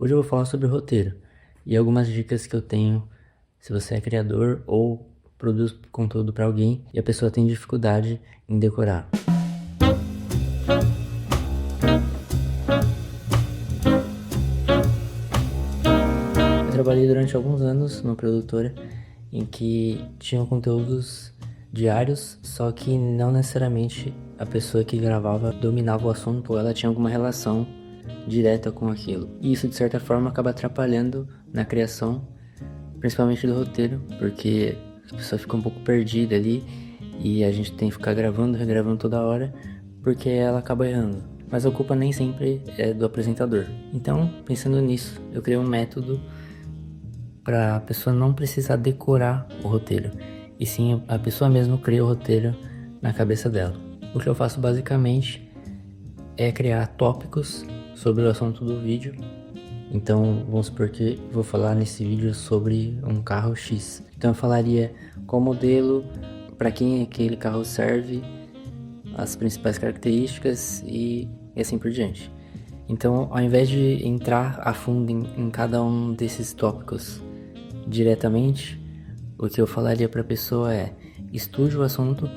Hoje eu vou falar sobre roteiro e algumas dicas que eu tenho se você é criador ou produz conteúdo para alguém e a pessoa tem dificuldade em decorar. Eu trabalhei durante alguns anos numa produtora em que tinham conteúdos diários, só que não necessariamente a pessoa que gravava dominava o assunto ou ela tinha alguma relação direta com aquilo. E isso de certa forma acaba atrapalhando na criação, principalmente do roteiro, porque a pessoa fica um pouco perdida ali e a gente tem que ficar gravando, regravando toda hora, porque ela acaba errando. Mas a culpa nem sempre é do apresentador. Então, pensando nisso, eu criei um método para a pessoa não precisar decorar o roteiro, e sim a pessoa mesmo cria o roteiro na cabeça dela. O que eu faço basicamente é criar tópicos sobre o assunto do vídeo. Então vamos supor que vou falar nesse vídeo sobre um carro X. Então eu falaria qual modelo, para quem aquele carro serve, as principais características e assim por diante. Então, ao invés de entrar a fundo em cada um desses tópicos diretamente, o que eu falaria para a pessoa é: estude o assunto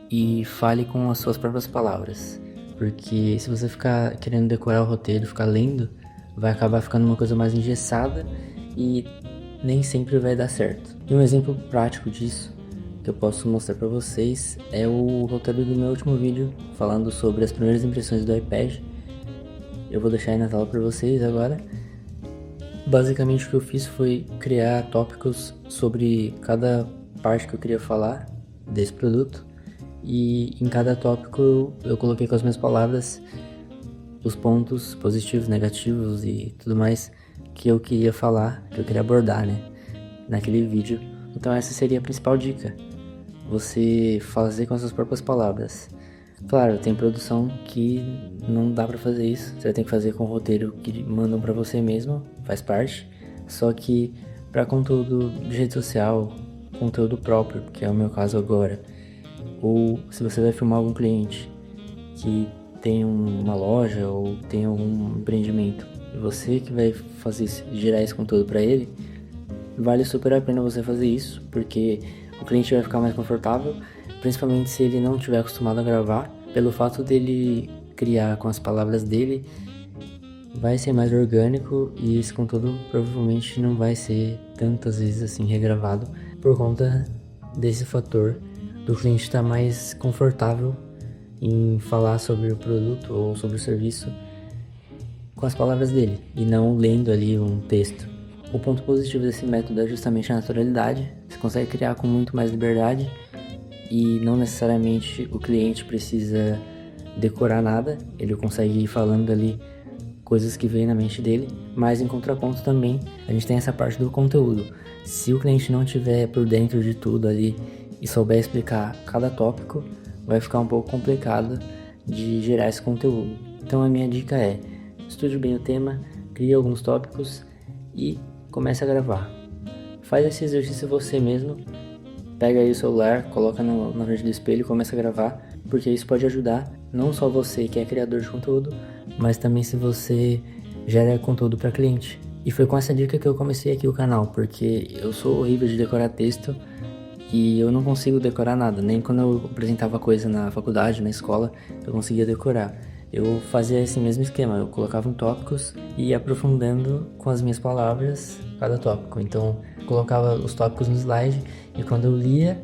e fale com as suas próprias palavras. Porque se você ficar querendo decorar o roteiro, ficar lendo, vai acabar ficando uma coisa mais engessada e nem sempre vai dar certo. E um exemplo prático disso que eu posso mostrar para vocês é o roteiro do meu último vídeo falando sobre as primeiras impressões do iPad. Eu vou deixar aí na tela para vocês agora. Basicamente o que eu fiz foi criar tópicos sobre cada parte que eu queria falar desse produto, e em cada tópico eu coloquei com as minhas palavras os pontos positivos, negativos e tudo mais que eu queria falar, que eu queria abordar, né, naquele vídeo. Então essa seria a principal dica: você fazer com as suas próprias palavras. Claro, tem produção que não dá pra fazer isso, você vai ter que fazer com o roteiro que mandam pra você mesmo, faz parte. Só que pra conteúdo de rede social, conteúdo próprio, que é o meu caso agora, ou se você vai filmar algum cliente que tem uma loja ou tem algum empreendimento, e você que vai fazer gerar esse conteúdo pra ele, vale super a pena você fazer isso, porque o cliente vai ficar mais confortável, principalmente se ele não estiver acostumado a gravar. Pelo fato dele criar com as palavras dele, vai ser mais orgânico e esse conteúdo provavelmente não vai ser tantas vezes assim regravado, por conta desse fator do cliente estar mais confortável em falar sobre o produto ou sobre o serviço com as palavras dele e não lendo ali um texto. O ponto positivo desse método é justamente a naturalidade. Você consegue criar com muito mais liberdade e não necessariamente o cliente precisa decorar nada, ele consegue ir falando ali coisas que vêm na mente dele. Mas em contraponto também a gente tem essa parte do conteúdo. Se o cliente não tiver por dentro de tudo ali e souber explicar cada tópico, vai ficar um pouco complicado de gerar esse conteúdo. Então a minha dica é: estude bem o tema, crie alguns tópicos e comece a gravar. Faz esse exercício você mesmo. Pega aí o celular, coloca na frente do espelho e começa a gravar, porque isso pode ajudar não só você que é criador de conteúdo, mas também se você gera conteúdo para cliente. E foi com essa dica que eu comecei aqui o canal, porque eu sou horrível de decorar texto e eu não consigo decorar nada, nem quando eu apresentava coisa na faculdade, na escola, eu conseguia decorar. Eu fazia esse mesmo esquema, eu colocava tópicos e ia aprofundando com as minhas palavras cada tópico. Então, colocava os tópicos no slide e quando eu lia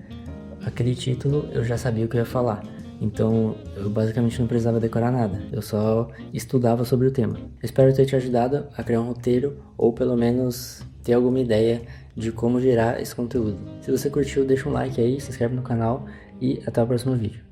aquele título, eu já sabia o que eu ia falar. Então, eu basicamente não precisava decorar nada, eu só estudava sobre o tema. Espero ter te ajudado a criar um roteiro ou pelo menos ter alguma ideia de como gerar esse conteúdo. Se você curtiu, deixa um like aí, se inscreve no canal e até o próximo vídeo.